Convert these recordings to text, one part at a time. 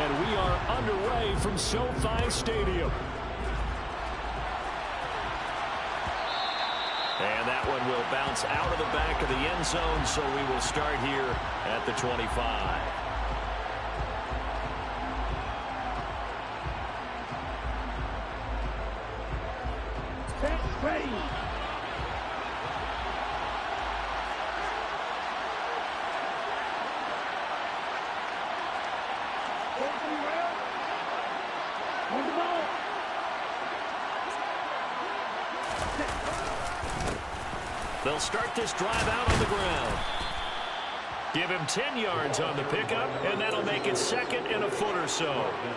And we are underway from SoFi Stadium. And that one will bounce out of the back of the end zone, so we will start here at the 25. They'll start this drive out on the ground. Give him 10 yards on the pickup, and that'll make it 2nd and a foot or so.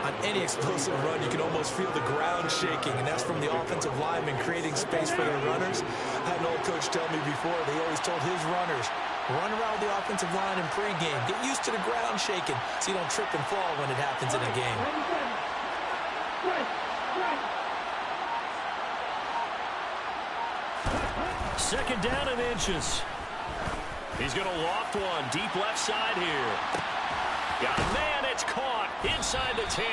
On any explosive run, you can almost feel the ground shaking, and that's from the offensive linemen creating space for their runners. I had an old coach tell me before, they always told his runners, run around the offensive line in pregame. Get used to the ground shaking so you don't trip and fall when it happens in a game. Second down and inches. He's going to loft one deep left side here. Got a man, it's caught inside the 10.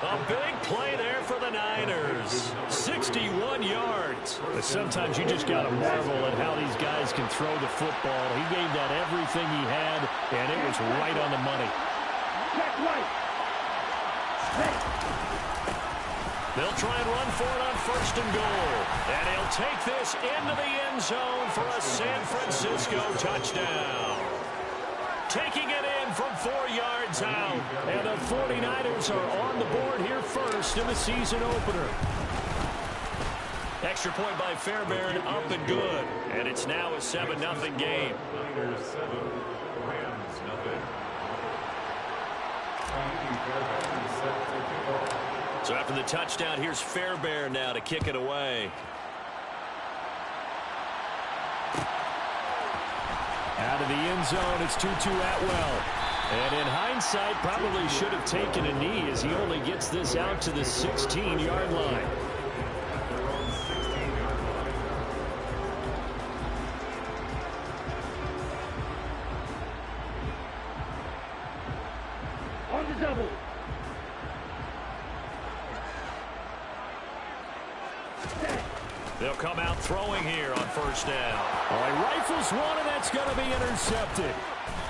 A big play there for the Niners. 61 yards. But sometimes you just got to marvel at how these guys can throw the football. He gave that everything he had, and it was right on the money. They'll try and run for it on 1st and goal. And he'll take this into the end zone for a San Francisco touchdown. Taking it in from 4 yards out. And the 49ers are on the board here first in the season opener. Extra point by Fairbairn, up and good. And it's now a 7-0 game. Niners 7, Rams nothing. Fairbairn set to kick off. So after the touchdown, here's Fairbairn now to kick it away. Out of the end zone, it's 2-2 Atwell. And in hindsight, probably should have taken a knee as he only gets this out to the 16-yard line. On the double. They'll come out throwing here on 1st down. All right, rifles one, and that's going to be intercepted.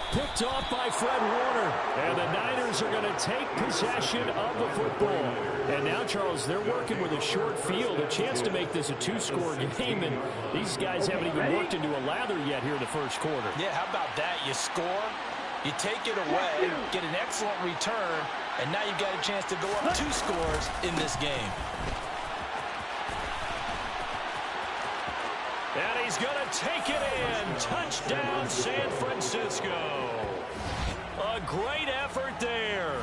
Picked off by Fred Warner. And the Niners are going to take possession of the football. And now, Charles, they're working with a short field, a chance to make this a 2-score game. And these guys haven't even worked into a lather yet here in the 1st quarter. Yeah, how about that? You score, you take it away, get an excellent return, and now you've got a chance to go up 2 scores in this game. And he's going to take it in. Touchdown, San Francisco. A great effort there.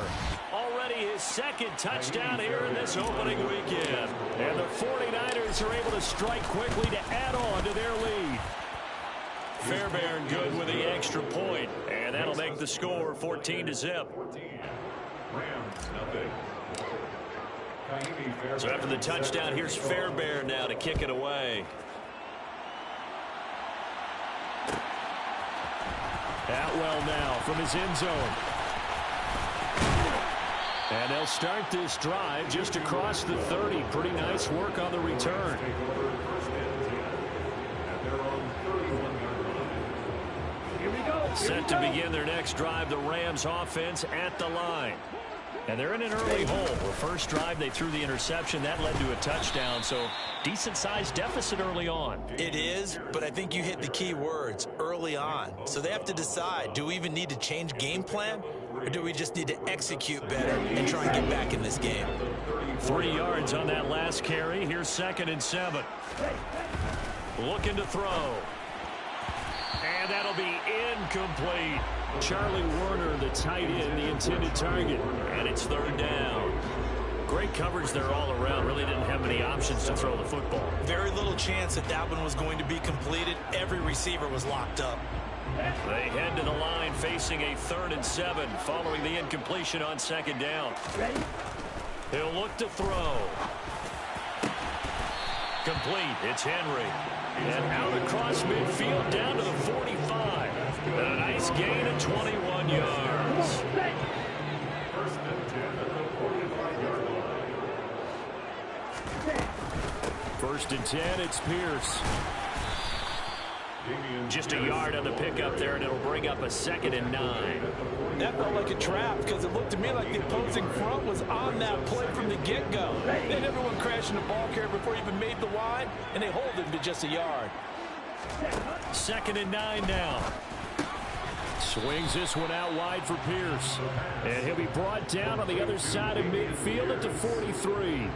Already his 2nd touchdown here in this opening weekend. And the 49ers are able to strike quickly to add on to their lead. Fairbairn good with the extra point. And that'll make the score 14-0. Rams nothing. So after the touchdown, here's Fairbairn now to kick it away. Atwell now from his end zone. And they'll start this drive just across the 30. Pretty nice work on the return. Set to begin their next drive, the Rams offense at the line. And they're in an early hole. The first drive, they threw the interception. That led to a touchdown, so decent-sized deficit early on. It is, but I think you hit the key words, early on. So they have to decide, do we even need to change game plan, or do we just need to execute better and try and get back in this game? 3 yards on that last carry. Here's 2nd and 7. Looking to throw. And that'll be incomplete. Charlie Werner, the tight end, the intended target. And it's 3rd down. Great coverage there all around. Really didn't have many options to throw the football. Very little chance that that one was going to be completed. Every receiver was locked up. They head to the line facing a 3rd and 7 following the incompletion on 2nd down. He'll look to throw. Complete. It's Henry. And out across midfield down to the 45. And a nice gain of 21 yards. First and 10 at the 45-yard line. First and 10, it's Pierce. Just a yard on the pickup there, and it'll bring up a 2nd and 9. That felt like a trap because it looked to me like the opposing front was on that play from the get-go. They had everyone crashing the ball carrier before he even made the line, and they hold him to just a yard. 2nd and 9 now. Swings this one out wide for Pierce. And he'll be brought down on the other side of midfield at the 43.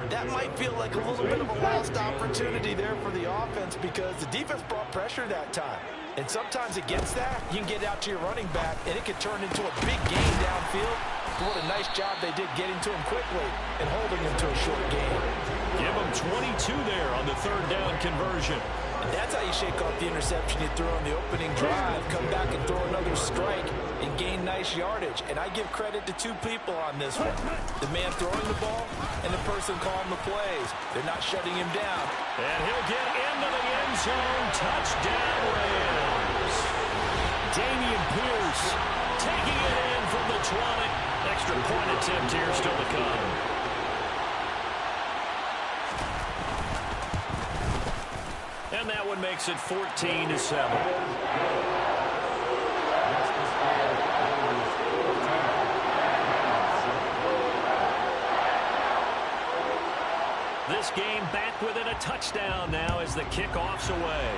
That might feel like a little bit of a lost opportunity there for the offense because the defense brought pressure that time. And sometimes against that, you can get out to your running back, and it can turn into a big gain downfield. But what a nice job they did getting to him quickly and holding him to a short gain. Give him 22 there on the 3rd down conversion. And that's how you shake off the interception you threw on the opening drive, come back and throw another strike and gain nice yardage. And I give credit to 2 people on this one. The man throwing the ball and the person calling the plays. They're not shutting him down. And he'll get into the end zone. Touchdown, Rams. Dameon Pierce taking it in from the 20. Extra point attempt here still to come. And that one makes it 14-7. This game back within a touchdown now as the kickoff's away.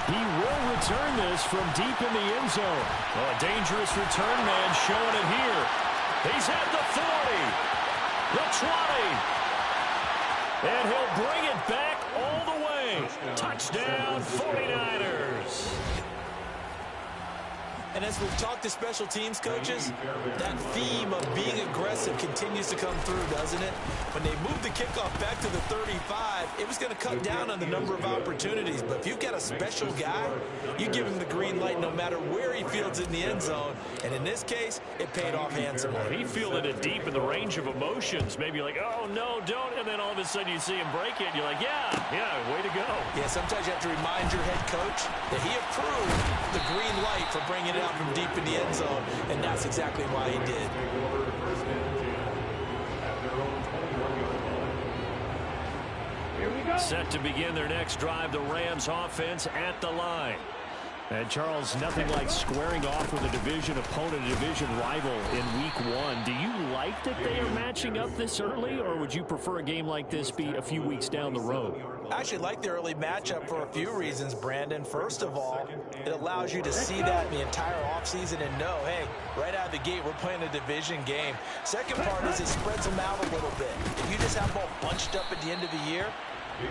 He will return this from deep in the end zone. Oh, a dangerous return man showing it here. He's at the 40, the 20. And he'll bring it back all the way. Touchdown, 49ers. And as we've talked to special teams coaches, that theme of being aggressive continues to come through, doesn't it? When they moved the kickoff back to the 35, it was going to cut down on the number of opportunities. But if you've got a special guy, you give him the green light no matter where he fields in the end zone. And in this case, it paid off handsomely. He fielded it deep in the range of emotions. Maybe you're like, oh, no, don't. And then all of a sudden you see him break it. And you're like, yeah, way to go. Yeah, sometimes you have to remind your head coach that he approved the green light for bringing it out from deep in the end zone, and that's exactly why he did. Set to begin their next drive, the Rams offense at the line. And Charles, nothing like squaring off with a division opponent, a division rival in week 1. Do you like that they are matching up this early, or would you prefer a game like this be a few weeks down the road? I actually like the early matchup for a few reasons, Brandon. First of all, it allows you to see that in the entire offseason and know, hey, right out of the gate, we're playing a division game. Second part is it spreads them out a little bit. If you just have them all bunched up at the end of the year,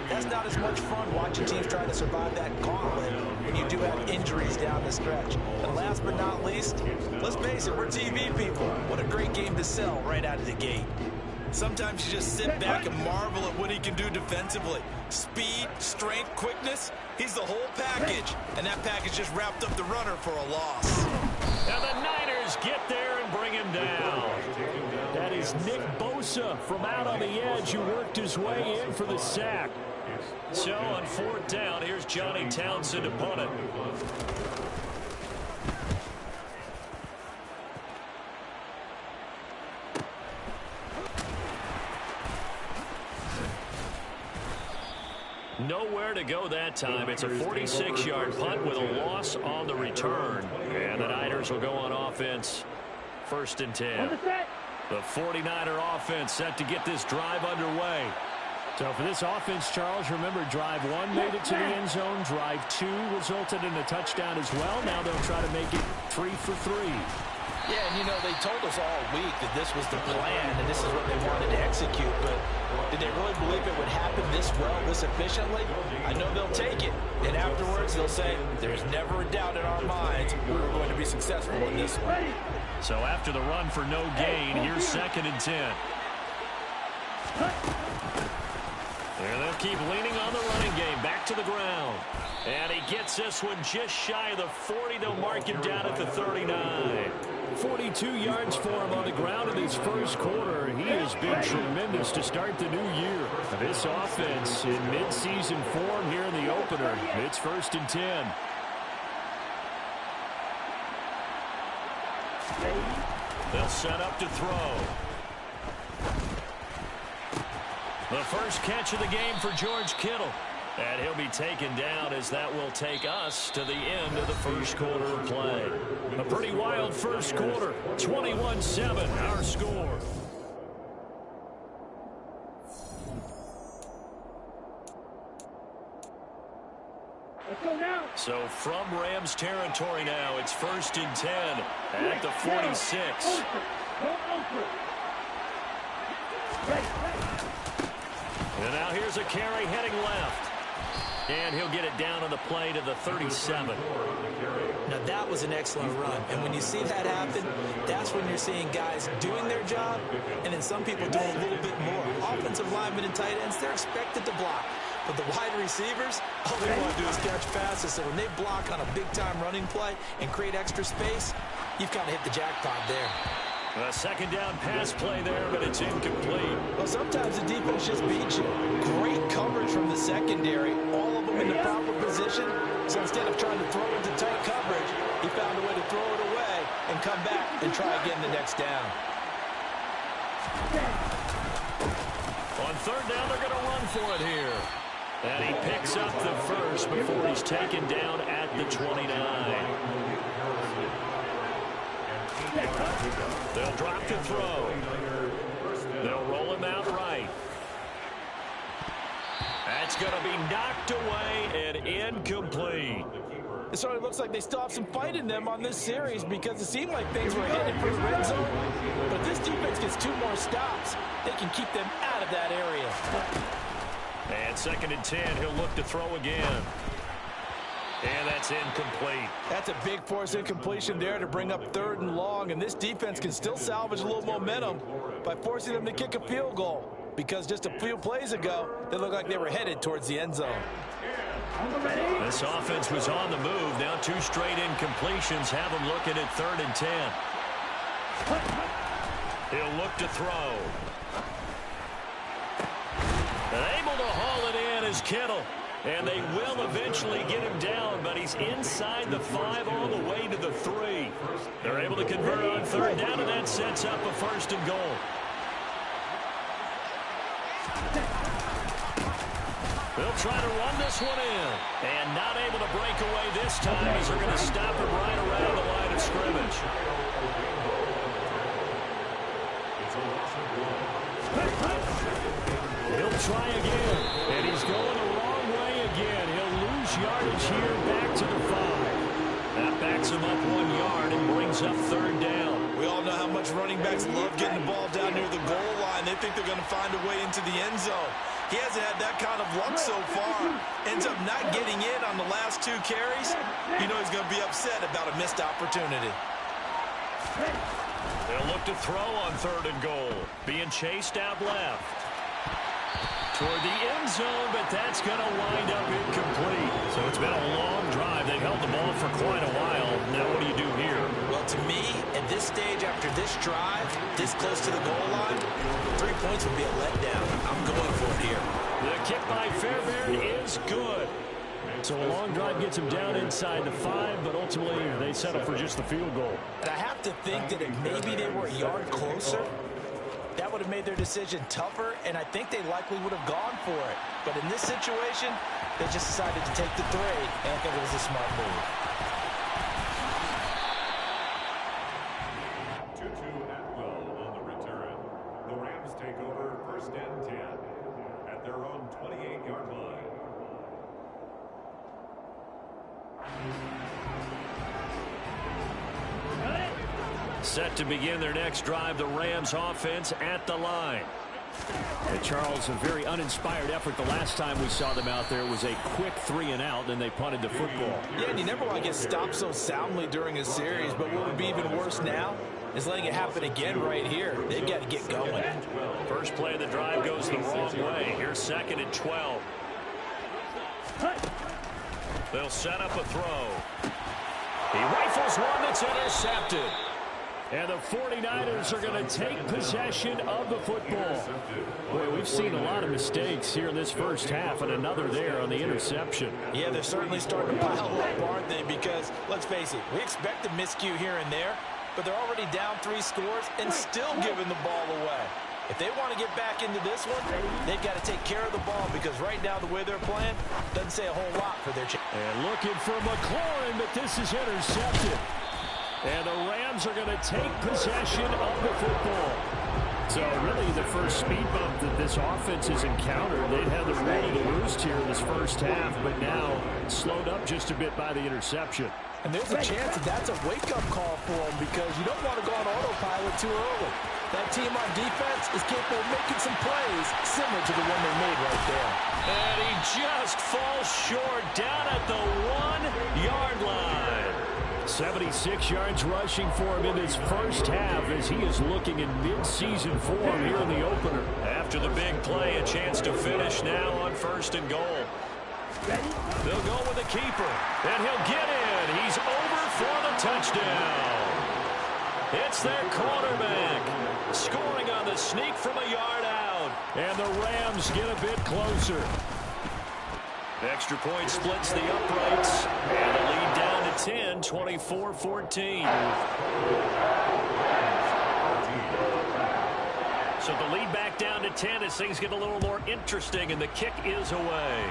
that's not as much fun watching teams try to survive that gauntlet when you do have injuries down the stretch. And last but not least, let's face it, we're TV people. What a great game to sell right out of the gate. Sometimes you just sit back and marvel at what he can do defensively. Speed, strength, quickness, he's the whole package. And that package just wrapped up the runner for a loss. And the Niners get there and bring him down. That is Nick Bosa from out on the edge who worked his way in for the sack. So on 4th down, here's Johnny Townsend to punt it. Nowhere to go that time. It's a 46-yard punt with a loss on the return. And the Niners will go on offense. 1st and 10. The 49er offense set to get this drive underway. So for this offense, Charles, remember drive 1 made it to the end zone. Drive 2 resulted in a touchdown as well. Now they'll try to make it 3 for 3. Yeah, and you know, they told us all week that this was the plan and this is what they wanted to execute, but did they really believe it would happen this well, this efficiently? I know they'll take it, and afterwards they'll say, there's never a doubt in our minds we were going to be successful in this one. So after the run for no gain, here's 2nd and 10. And they'll keep leaning on the running game, back to the ground. And he gets this one just shy of the 40. They'll mark him down at the 39. 42 yards for him on the ground in his first quarter. He has been tremendous to start the new year. This offense in midseason form here in the opener. It's 1st and 10. They'll set up to throw. The first catch of the game for George Kittle. And he'll be taken down as that will take us to the end of the first quarter of play. A pretty wild first quarter. 21-7, our score. So from Rams territory now, it's 1st and 10 at the 46. And now here's a carry heading left. And he'll get it down on the play to the 37. Now that was an excellent run. And when you see that happen, that's when you're seeing guys doing their job and then some people doing a little bit more. Offensive linemen and tight ends, they're expected to block. But the wide receivers, all they want to do is catch passes. So when they block on a big-time running play and create extra space, you've kind of hit the jackpot there. A second down pass play there, but it's incomplete. Well, sometimes the defense just beats you. Great coverage from the secondary. All of them in the proper position. So instead of trying to throw into tight coverage, he found a way to throw it away and come back and try again the next down. On third down, they're going to run for it here. And he picks up the first before he's taken down at the 29. They'll drop to throw. They'll roll him out right. That's going to be knocked away and incomplete. It certainly looks like they still have some fight in them on this series because it seemed like things were headed for the red zone. But if this defense gets 2 more stops, they can keep them out of that area. And 2nd and 10, he'll look to throw again. And that's incomplete. That's a big force incompletion there to bring up 3rd and long. And this defense can still salvage a little momentum by forcing them to kick a field goal. Because just a few plays ago, they looked like they were headed towards the end zone. This offense was on the move. Now 2 straight incompletions have them looking at 3rd and 10. He'll look to throw. And able to haul it in is Kittle. And they will eventually get him down, but he's inside the 5 all the way to the 3. They're able to convert on 3rd down, and that sets up a 1st and goal. They'll try to run this one in. And not able to break away this time as they're going to stop it right around the line of scrimmage. He'll try again. And he's going the wrong way again. He'll lose yardage here back to the 5. That backs him up 1 yard and brings up 3rd down. We all know how much running backs love getting the ball down near the goal line. They think they're going to find a way into the end zone. He hasn't had that kind of luck so far. Ends up not getting in on the last 2 carries. You know he's going to be upset about a missed opportunity. They'll look to throw on 3rd and goal. Being chased out left. Toward the end zone, but that's going to wind up incomplete. So it's been a long drive. They've held the ball for quite a while. Now what do you do here? Well, to me, at this stage, after this drive, this close to the goal line, 3 points would be a letdown. I'm going for it here. The kick by Fairbairn is good. So a long drive gets him down inside the 5, but ultimately they settle for just the field goal. And I have to think that if maybe they were a yard closer, that would have made their decision tougher, and I think they likely would have gone for it. But in this situation, they just decided to take the 3, and I think it was a smart move. 2-2 Atwell on the return. The Rams take over 1st and 10 at their own 28-yard line. Set to begin their next drive, the Rams offense at the line. And Charles, a very uninspired effort the last time we saw them out there was a quick 3 and out, and they punted the football. Yeah, and you never want to get stopped so soundly during a series, but what would be even worse now is letting it happen again right here. They've got to get going. First play of the drive goes the wrong way. Here's 2nd and 12. They'll set up a throw. He rifles one that's intercepted. And the 49ers are going to take possession of the football. Boy, we've seen a lot of mistakes here in this first half, and another there on the interception. Yeah, they're certainly starting to pile up, aren't they? Because, let's face it, we expect a miscue here and there. but they're already down 3 scores and still giving the ball away. If they want to get back into this one, they've got to take care of the ball because right now the way they're playing doesn't say a whole lot for their chance. And looking for McLaurin, but this is intercepted. And the Rams are going to take possession of the football. So really the first speed bump that this offense has encountered, they've had the rule of the roost here in this first half, but now slowed up just a bit by the interception. And there's a chance that that's a wake-up call for them because you don't want to go on autopilot too early. That team on defense is capable of making some plays similar to the one they made right there. And he just falls short down at the 1-yard line. 76 yards rushing for him in this first half as he is looking in mid-season form here in the opener. After the big play, a chance to finish now on 1st and goal. They'll go with the keeper, and he'll get in. He's over for the touchdown. It's their quarterback scoring on the sneak from a yard out. And the Rams get a bit closer. Extra point splits the uprights, and the lead down to 10, 24-14. So the lead back down to 10 as things get a little more interesting, and the kick is away.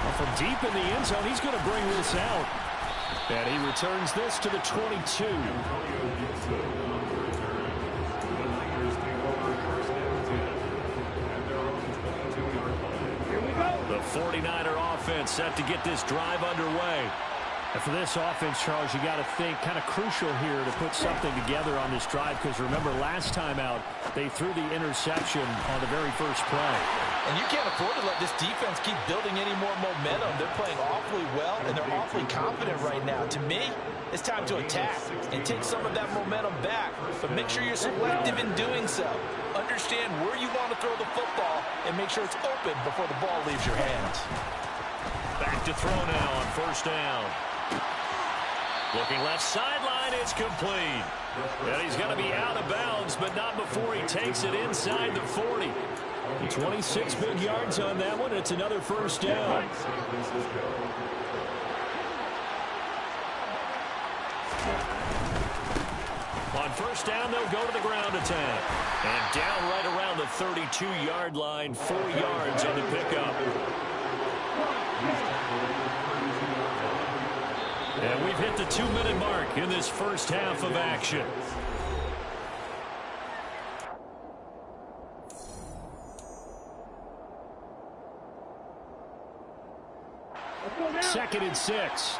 Well, from deep in the end zone, he's going to bring this out. And he returns this to the 22. The 49er offense set to get this drive underway. And for this offense, Charles, you got to think kind of crucial here to put something together on this drive because remember last time out they threw the interception on the very first play. And you can't afford to let this defense keep building any more momentum. They're playing awfully well, and they're awfully confident right now. To me, it's time to attack and take some of that momentum back, but make sure you're selective in doing so. Understand where you want to throw the football and make sure it's open before the ball leaves your hands. Back to throw now on 1st down. Looking left sideline, it's complete. And he's going to be out of bounds, but not before he takes it inside the 40. 26 big yards on that one. It's another 1st down. On 1st down, they'll go to the ground attack. And down right around the 32-yard line, 4 yards on the pickup. And we've hit the 2-minute mark in this first half of action. Second and 6.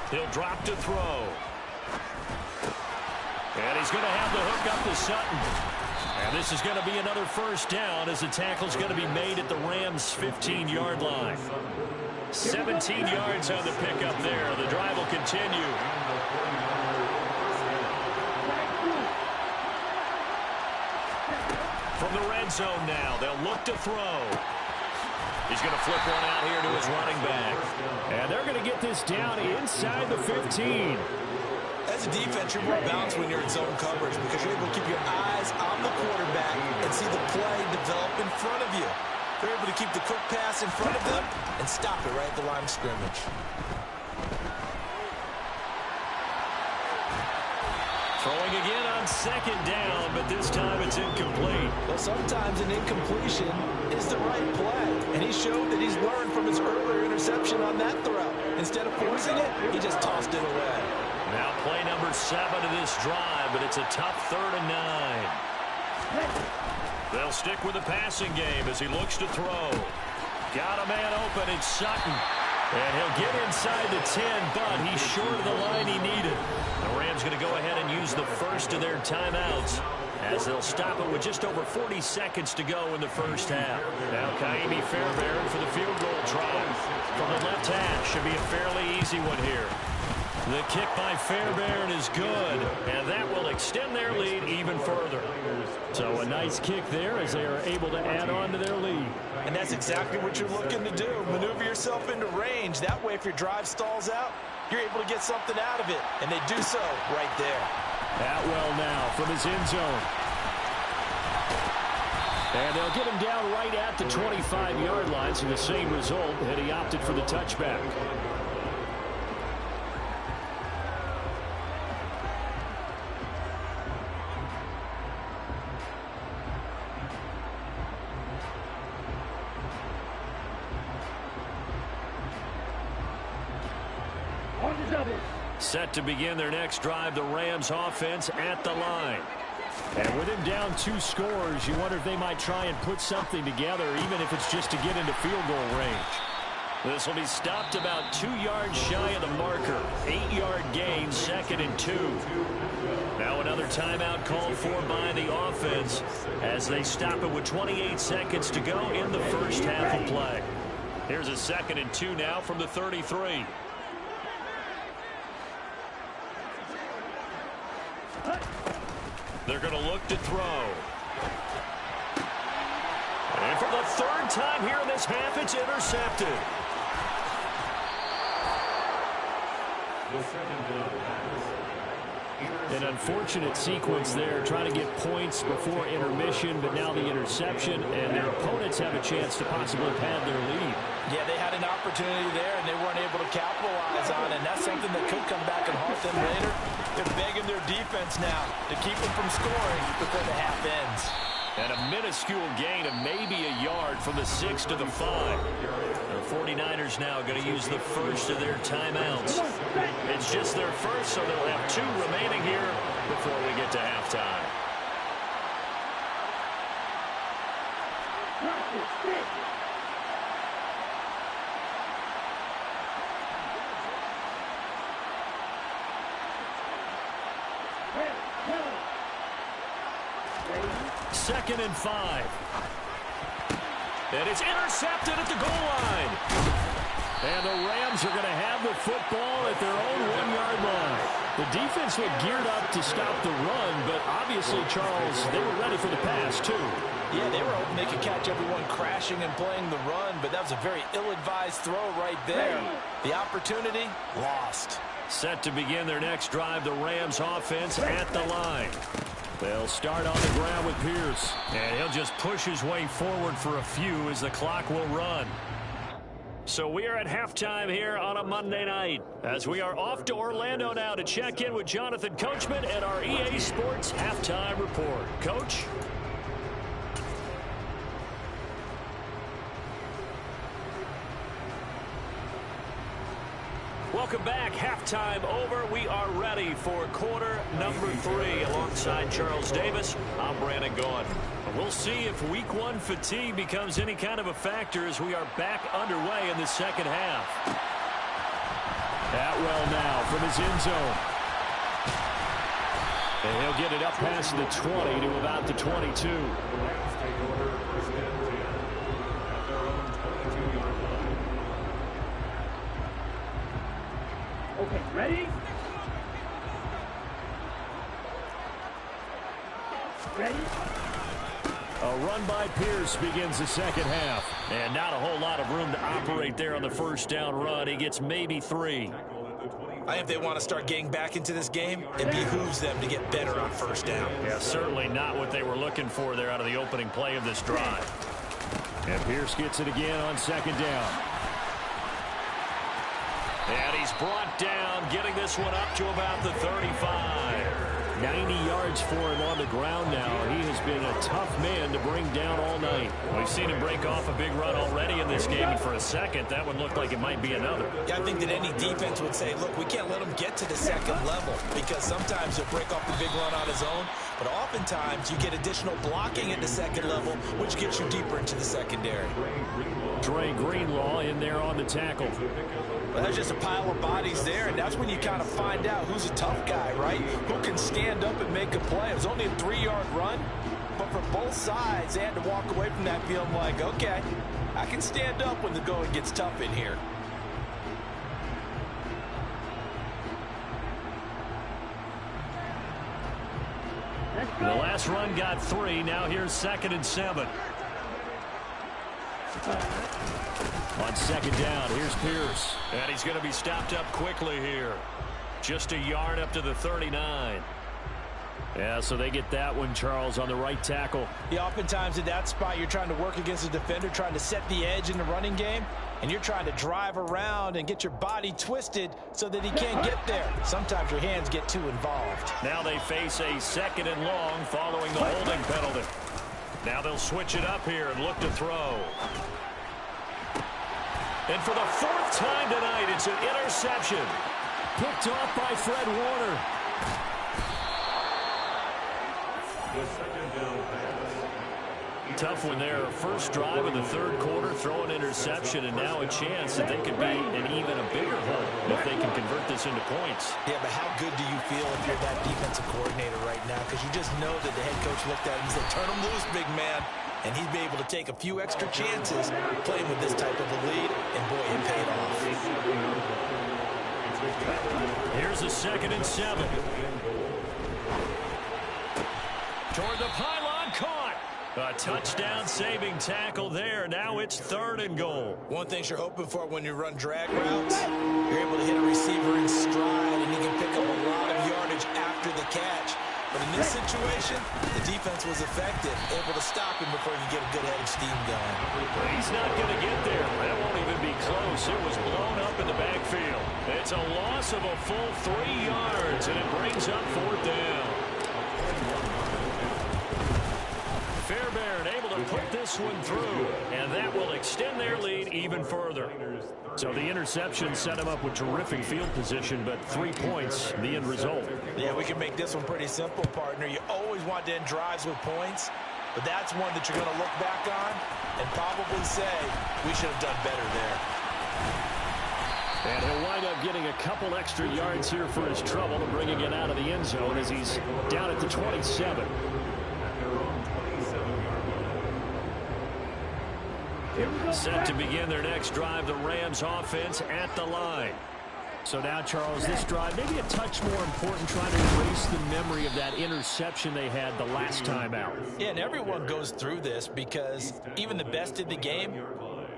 He'll drop to throw. And he's going to have the hook up to Sutton. And this is going to be another 1st down as the tackle's going to be made at the Rams' 15-yard line. 17 yards on the pickup there. The drive will continue. From the red zone now, they'll look to throw. He's going to flip one out here to his running back. And they're going to get this down inside the 15. As a defense, you're more balanced when you're in zone coverage because you're able to keep your eyes on the quarterback and see the play develop in front of you. They're able to keep the quick pass in front of them and stop it right at the line of scrimmage. Throwing again on 2nd down, but this time it's incomplete. Well, sometimes an incompletion is the right play, and he showed that he's learned from his earlier interception on that throw. Instead of forcing it, he just tossed it away. Now play number 7 of this drive, but it's a tough 3rd and 9. They'll stick with the passing game as he looks to throw. Got a man open, it's Sutton. And he'll get inside the 10, but he's short of the line he needed. The Rams going to go ahead and use the first of their timeouts as they'll stop it with just over 40 seconds to go in the first half. Now Ka'imi Fairbairn for the field goal try. From the left hash, should be a fairly easy one here. The kick by Fairbairn is good, and that will extend their lead even further. So a nice kick there as they are able to add on to their lead. And that's exactly what you're looking to do. Maneuver yourself into range. That way, if your drive stalls out, you're able to get something out of it. And they do so right there. Atwell now from his end zone. And they'll get him down right at the 25-yard line, so the same result, and he opted for the touchback. Set to begin their next drive, the Rams offense at the line. And with him down 2 scores, you wonder if they might try and put something together, even if it's just to get into field goal range. This will be stopped about 2 yards shy of the marker. 8-yard gain, 2nd and 2. Now another timeout called for by the offense as they stop it with 28 seconds to go in the first half of play. Here's a 2nd and 2 now from the 33. They're going to look to throw. And for the 3rd time here in this half, it's intercepted. An unfortunate sequence there, trying to get points before intermission, but now the interception, and their opponents have a chance to possibly pad their lead. Yeah, they had an opportunity there, and they weren't able to capitalize on it, and that's something that could come back and haunt them later. They're begging their defense now to keep them from scoring before the half ends. And a minuscule gain of maybe a yard from the 6 to the 5. The 49ers now going to use the first of their timeouts. It's just their first, so they'll have 2 remaining here before we get to halftime. Second and 5. And it's intercepted at the goal line. And the Rams are going to have the football at their own 1-yard line. The defense looked geared up to stop the run, but obviously, Charles, they were ready for the pass, too. Yeah, they were hoping they could catch everyone crashing and playing the run, but that was a very ill-advised throw right there. The opportunity, lost. Set to begin their next drive, the Rams offense at the line. They'll start on the ground with Pierce. And he'll just push his way forward for a few as the clock will run. So we are at halftime here on a Monday night as we are off to Orlando now to check in with Jonathan Coachman and our EA Sports Halftime Report. Coach? Welcome back. Halftime over. We are ready for quarter number 3 alongside Charles Davis. I'm Brandon Gaughan. We'll see if week 1 fatigue becomes any kind of a factor as we are back underway in the second half. Atwell now from his end zone. And he'll get it up past the 20 to about the 22. Okay, ready? Ready? A run by Pierce begins the second half. And not a whole lot of room to operate there on the first down run. He gets maybe 3. I think if they want to start getting back into this game, it behooves them to get better on first down. Yeah, certainly not what they were looking for there out of the opening play of this drive. And Pierce gets it again on second down. And he's brought down, getting this one up to about the 35. 90 yards for him on the ground now. He has been a tough man to bring down all night. We've seen him break off a big run already in this game, and for a second, that would look like it might be another. Yeah, I think that any defense would say, look, we can't let him get to the second level because sometimes he'll break off the big run on his own, but oftentimes you get additional blocking at the second level, which gets you deeper into the secondary. Dre Greenlaw in there on the tackle. Well, there's just a pile of bodies there, and that's when you kind of find out who's a tough guy, right? Who can stand up and make a play. It was only a 3-yard run, but for both sides, they had to walk away from that feeling like, okay, I can stand up when the going gets tough in here. The last run got 3. Now here's 2nd and 7. On 2nd down, here's Pierce. And he's going to be stopped up quickly here. Just a yard up to the 39. Yeah, so they get that one, Charles, on the right tackle. Yeah, oftentimes in that spot, you're trying to work against a defender, trying to set the edge in the running game, and you're trying to drive around and get your body twisted so that he can't get there. Sometimes your hands get too involved. Now they face a 2nd and long following the holding penalty. Now they'll switch it up here and look to throw. And for the 4th time tonight, it's an interception. Picked off by Fred Warner. The second down pass. Tough one there. First drive of the 3rd quarter, throw an interception, and now a chance that they could be an even a bigger hole if they can convert this into points. Yeah, but how good do you feel if you're that defensive coordinator right now? Because you just know that the head coach looked at him and said, turn him loose, big man. And he'd be able to take a few extra chances playing with this type of a lead, and boy, it paid off. Here's a 2nd and 7. Toward the pylon, caught. A touchdown-saving tackle there. Now it's 3rd and goal. One thing you're hoping for when you run drag routes, you're able to hit a receiver in stride, and he can pick up a lot of yardage after the catch. But in this situation, the defense was effective, able to stop him before he could get a good head of steam going. He's not going to get there. That won't even be close. It was blown up in the backfield. It's a loss of a full 3 yards, and it brings up 4th down. Fairbairn able to put this one through, and that will extend their lead even further. So the interception set him up with terrific field position, but 3 points, the end result. Yeah, we can make this one pretty simple, partner. You always want to end drives with points, but that's one that you're going to look back on and probably say, we should have done better there. And he'll wind up getting a couple extra yards here for his trouble and bringing it out of the end zone as he's down at the 27. Set to begin their next drive, the Rams offense at the line. So now, Charles, this drive maybe a touch more important, trying to erase the memory of that interception they had the last time out. Yeah, and everyone goes through this because even the best in the game,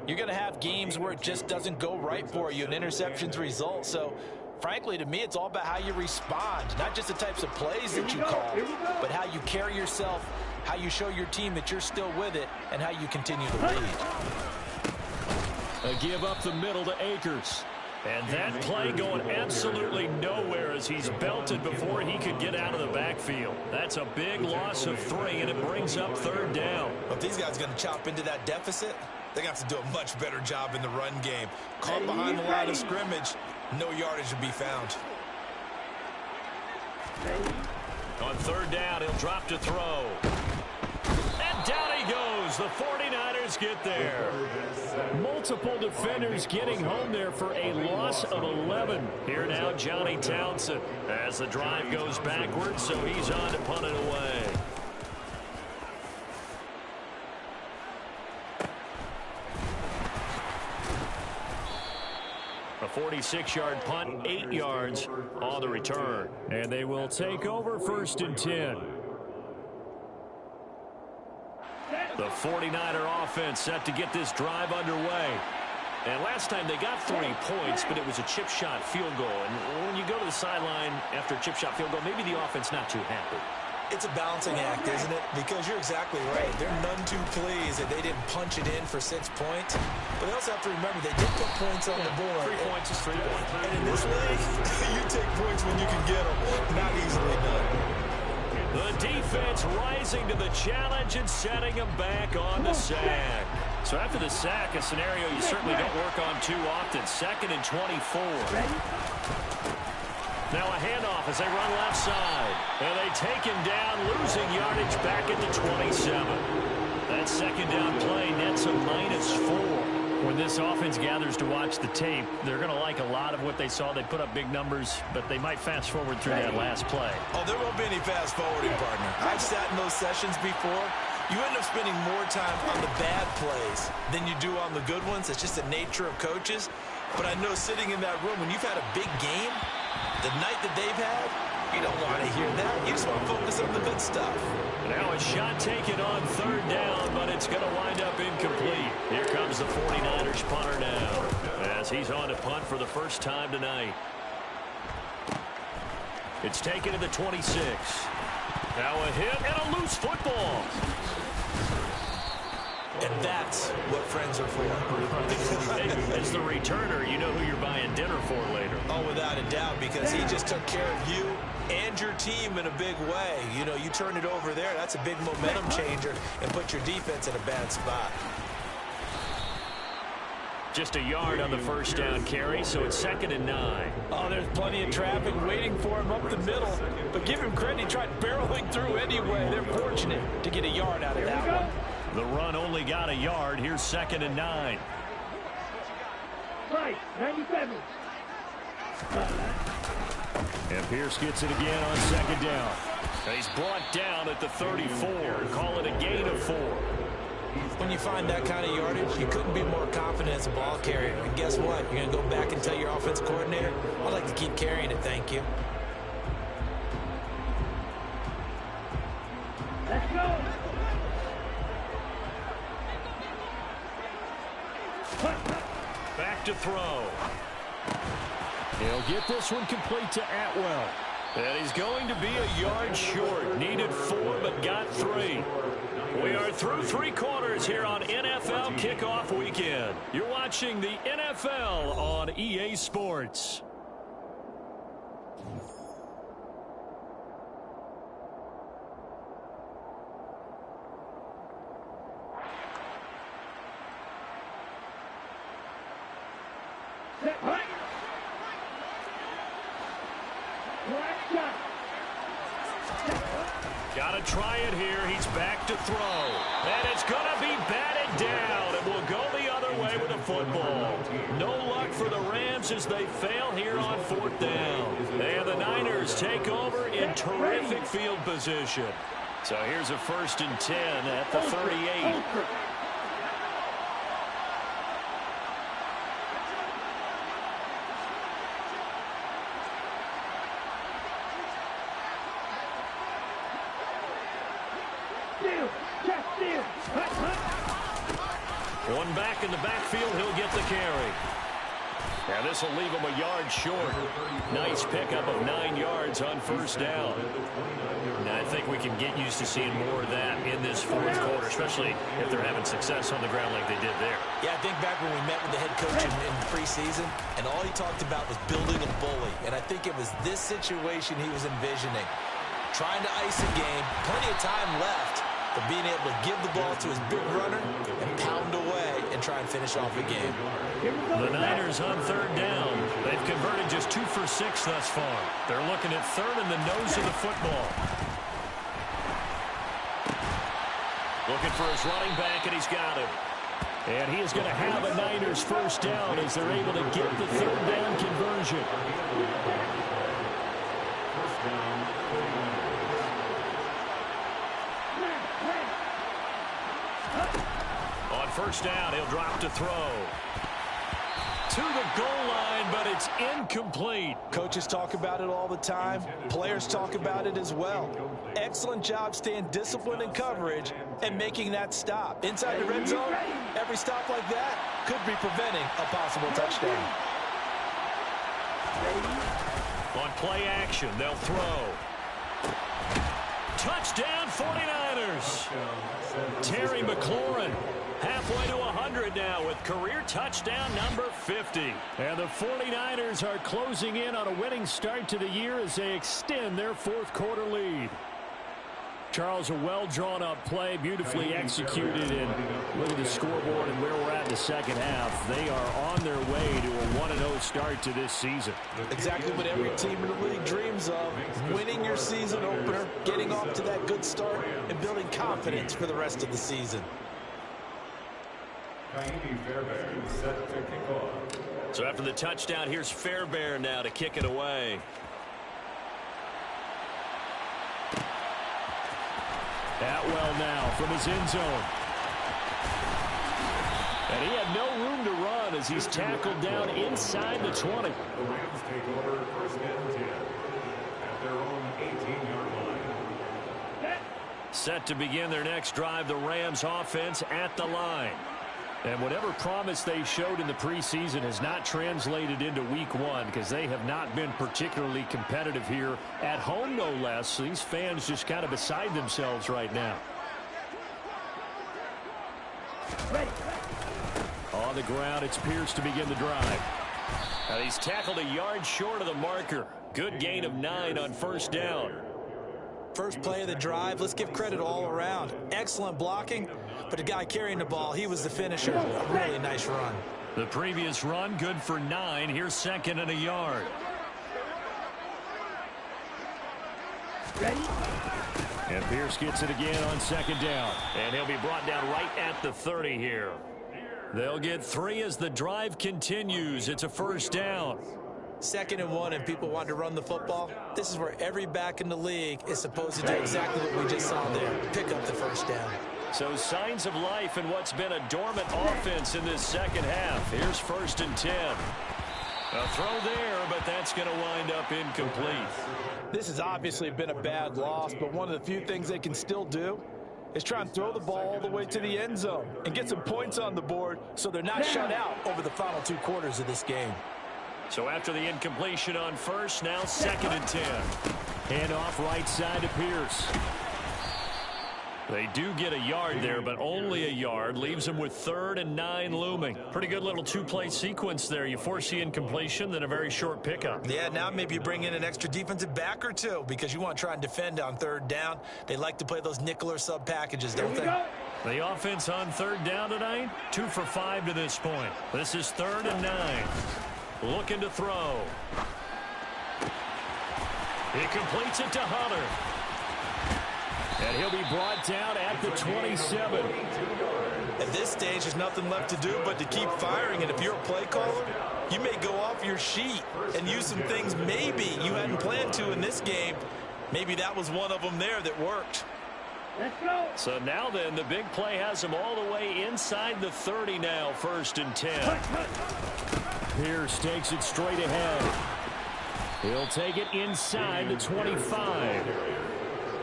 you're going to have games where it just doesn't go right for you, and interceptions result. So, frankly, to me, it's all about how you respond, not just the types of plays that you call, but how you carry yourself, how you show your team that you're still with it, and how you continue to lead. A give up the middle to Akers. And that play going absolutely nowhere as he's belted before he could get out of the backfield. That's a big loss of 3, and it brings up 3rd down. If these guys are going to chop into that deficit, they're going to have to do a much better job in the run game. Caught behind the line of scrimmage, no yardage to be found. On 3rd down, he'll drop to throw. And down he goes. The 49ers get there. Multiple defenders getting home there for a loss of 11. Here now, Johnny Townsend, as the drive goes backwards, so he's on to punt it away. A 46-yard punt, 8 yards on the return. And they will take over 1st and 10. The 49er offense set to get this drive underway. And last time they got 3 points, but it was a chip shot field goal. And when you go to the sideline after a chip shot field goal, maybe the offense not too happy. It's a balancing act, isn't it? Because you're exactly right. They're none too pleased that they didn't punch it in for 6 points. But they also have to remember they did put points on the board. 3 points is 3 points. And in this league, you take points when you can get them. Not easily done. The defense rising to the challenge and setting them back on the sack. So after the sack, a scenario you certainly don't work on too often. 2nd and 24. Now a handoff as they run left side. And they take him down, losing yardage back at the 27. That 2nd down play nets a -4. When this offense gathers to watch the tape, they're going to like a lot of what they saw. They put up big numbers, but they might fast forward through that last play. Oh, there won't be any fast forwarding, partner. I've sat in those sessions before. You end up spending more time on the bad plays than you do on the good ones. It's just the nature of coaches. But I know sitting in that room, when you've had a big game, the night that they've had, You don't want to hear that. You just want to focus on the good stuff. Now a shot taken on third down, but it's going to wind up incomplete. Here comes the 49ers punter now, as he's on to punt for the first time tonight. It's taken to the 26. Now a hit and a loose football. And that's what friends are for. As the returner, you know who you're buying dinner for later. Oh, without a doubt, because he just took care of you and your team in a big way. You know, you turn it over there, that's a big momentum changer and put your defense in a bad spot. Just a yard on the first down carry, so it's 2nd and 9. Oh, there's plenty of traffic waiting for him up the middle. But give him credit, he tried barreling through anyway. They're fortunate to get a yard out of that one. The run only got a yard. Here's 2nd and 9. Right, 97. And Pierce gets it again on 2nd down. He's brought down at the 34. Call it a gain of 4. When you find that kind of yardage, you couldn't be more confident as a ball carrier. And guess what? You're going to go back and tell your offensive coordinator, I'd like to keep carrying it, thank you. Let's go. Back to throw. He'll get this one complete to Atwell. And he's going to be a yard short. Needed 4, but got 3. We are through 3 quarters here on NFL Kickoff Weekend. You're watching the NFL on EA Sports. Got to try it here. He's back to throw. And it's going to be batted down. And will go the other way with the football. No luck for the Rams as they fail here on 4th down. And the Niners take over in terrific field position. So here's a 1st and 10 at the 38. One back in the backfield, he'll get the carry. And this will leave him a yard short. Nice pickup of 9 yards on 1st down. And I think we can get used to seeing more of that in this 4th quarter, especially if they're having success on the ground like they did there. Yeah, I think back when we met with the head coach in preseason, and all he talked about was building a bully. And I think it was this situation he was envisioning. Trying to ice a game, plenty of time left, but being able to give the ball to his big runner and pound away and try and finish off a game. The Niners on 3rd down. They've converted just 2 for 6 thus far. They're looking at 3rd in the nose of the football. Looking for his running back, and he's got him. And he is going to have a Niners 1st down as they're able to get the 3rd down conversion. On 1st down, he'll drop to throw. To the goal line, but it's incomplete. Coaches talk about it all the time. Players talk about it as well. Excellent job staying disciplined in coverage and making that stop. Inside the red zone, every stop like that could be preventing a possible touchdown. On play action, they'll throw. Touchdown 49ers. Terry McLaurin halfway to 100 now with career touchdown number 50. And the 49ers are closing in on a winning start to the year as they extend their 4th quarter lead. Charles, a well-drawn-up play, beautifully executed, and look at the scoreboard and where we're at in the 2nd half. They are on their way to a 1-0 start to this season. Exactly what every team in the league dreams of, winning your season opener, getting off to that good start, and building confidence for the rest of the season. So after the touchdown, here's Fairbairn now to kick it away. Atwell now from his end zone. And he had no room to run as he's tackled down inside the 20. The Rams take over 1st and 10 at their own 18-yard line. Set to begin their next drive, the Rams offense at the line. And whatever promise they showed in the preseason has not translated into week one because they have not been particularly competitive here at home, no less. So these fans just kind of beside themselves right now. On the ground, it's Pierce to begin the drive. Now he's tackled a yard short of the marker. Good gain of 9 on first down. First play of the drive, let's give credit all around. Excellent blocking, but the guy carrying the ball, he was the finisher. A really nice run. The previous run, good for 9. Here's second and a yard. Ready? And Pierce gets it again on second down. And he'll be brought down right at the 30 here. They'll get 3 as the drive continues. It's a first down. 2nd and 1, and people want to run the football. This is where every back in the league is supposed to do exactly what we just saw there. Pick up the first down. So signs of life in what's been a dormant offense in this second half. Here's 1st and 10. A throw there, but that's going to wind up incomplete. This has obviously been a bad loss, but one of the few things they can still do is try and throw the ball all the way to the end zone and get some points on the board so they're not shut out over the final 2 quarters of this game. So after the incompletion on first, now 2nd and 10. Hand off right side to Pierce. They do get a yard there, but only a yard. Leaves them with 3rd and 9 looming. Pretty good little 2-play sequence there. You force the incompletion, then a very short pickup. Yeah, now maybe you bring in an extra defensive back or 2 because you want to try and defend on 3rd down. They like to play those nickel or sub packages, don't they? The offense on 3rd down tonight, 2 for 5 to this point. This is 3rd and 9. Looking to throw. He completes it to Hunter. And he'll be brought down at the 27. At this stage, there's nothing left to do but to keep firing. And if you're a play caller, you may go off your sheet and use some things maybe you hadn't planned to in this game. Maybe that was one of them there that worked. Let's go. So now then, the big play has him all the way inside the 30 now, 1st and 10. Pierce takes it straight ahead. He'll take it inside the 25.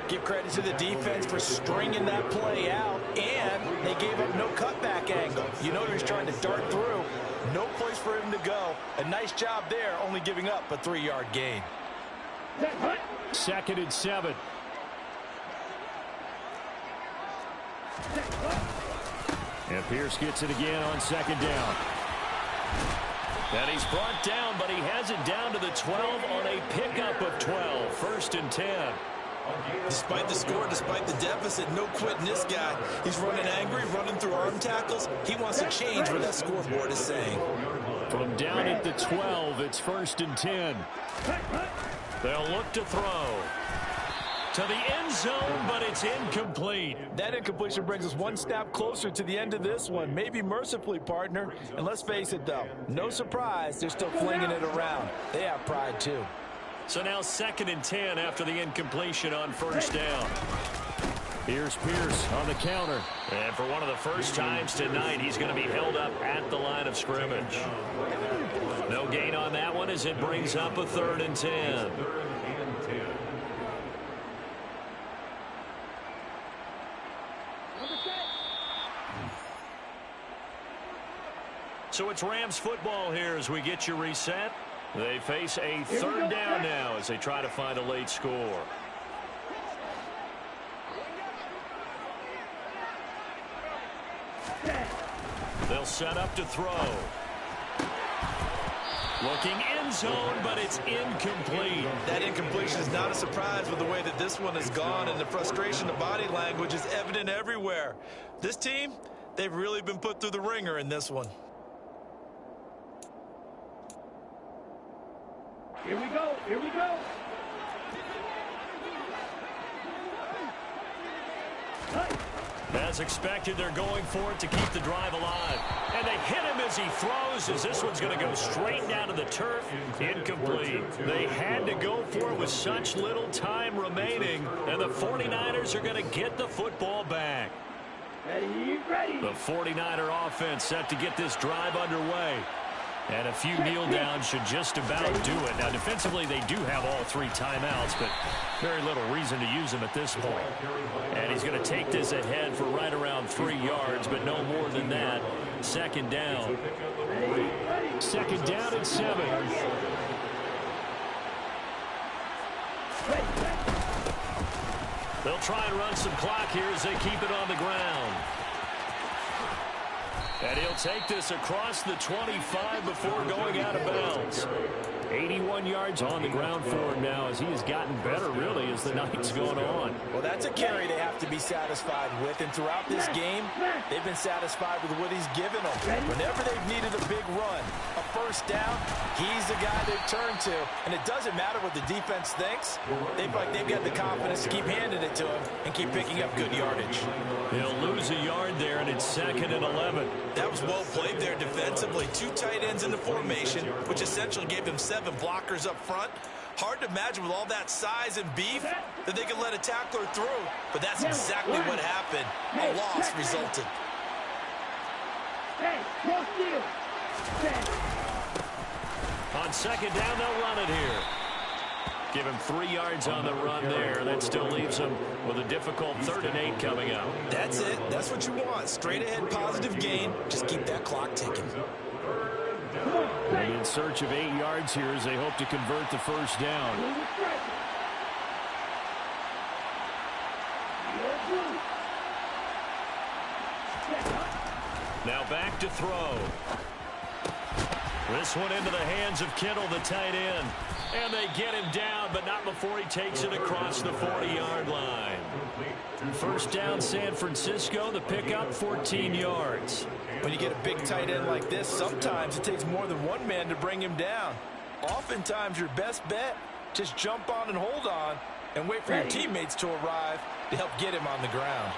Give credit to the defense for stringing that play out, and they gave up no cutback angle. You know he was trying to dart through. No place for him to go. A nice job there, only giving up a 3-yard gain. 2nd and 7. And Pierce gets it again on 2nd down. And he's brought down, but he has it down to the 12 on a pickup of 12. 1st and 10. Despite the score, despite the deficit, no quitting this guy. He's running angry, running through arm tackles. He wants to change what that scoreboard is saying. From down at the 12, it's 1st and 10. They'll look to throw. To the end zone, but it's incomplete. That incompletion brings us one step closer to the end of this one. Maybe mercifully, partner. And let's face it, though, no surprise, they're still flinging it around. They have pride, too. So now 2nd and 10 after the incompletion on 1st down. Here's Pierce on the counter. And for one of the first times tonight, he's going to be held up at the line of scrimmage. No gain on that one as it brings up a 3rd and 10. So it's Rams football here as we get you reset. They face a 3rd down now as they try to find a late score. They'll set up to throw. Looking end zone, but it's incomplete. That incompletion is not a surprise with the way that this one has gone, and the frustration, the body language is evident everywhere. This team, they've really been put through the ringer in this one. Here we go. Here we go. As expected, they're going for it to keep the drive alive. And they hit him as he throws, as this one's going to go straight down to the turf. Incomplete. They had to go for it with such little time remaining. And the 49ers are going to get the football back. Ready, ready. The 49er offense set to get this drive underway. And a few kneel downs should just about do it. Now, defensively, they do have all 3 timeouts, but very little reason to use them at this point. And he's going to take this ahead for right around 3 yards, but no more than that. Second down. Second down and 7. They'll try and run some clock here as they keep it on the ground. And he'll take this across the 25 before going out of bounds. 81 yards on the ground for him now as he has gotten better, really, as the night's going on. Well, that's a carry they have to be satisfied with, and throughout this game, they've been satisfied with what he's given them. Whenever they've needed a big run, a first down, he's the guy they've turned to. And it doesn't matter what the defense thinks. They've got the confidence to keep handing it to him and keep picking up good yardage. He'll lose a yard there, and it's 2nd and 11. That was well played there defensively. 2 tight ends in the formation, which essentially gave him 7 blockers up front. Hard to imagine with all that size and beef that they could let a tackler through, but that's exactly what happened. A loss resulted. On second down, they'll run it here. Give him 3 yards on the run there. That still leaves him with a difficult 3rd and 8 coming up. That's it. That's what you want. Straight ahead positive gain. Just keep that clock ticking. And in search of 8 yards here as they hope to convert the first down. Now back to throw. This one into the hands of Kittle, the tight end. And they get him down, but not before he takes it across the 40-yard line. First down, San Francisco. The pickup, 14 yards. When you get a big tight end like this, sometimes it takes more than one man to bring him down. Oftentimes, your best bet, just jump on and hold on and wait for your teammates to arrive to help get him on the ground.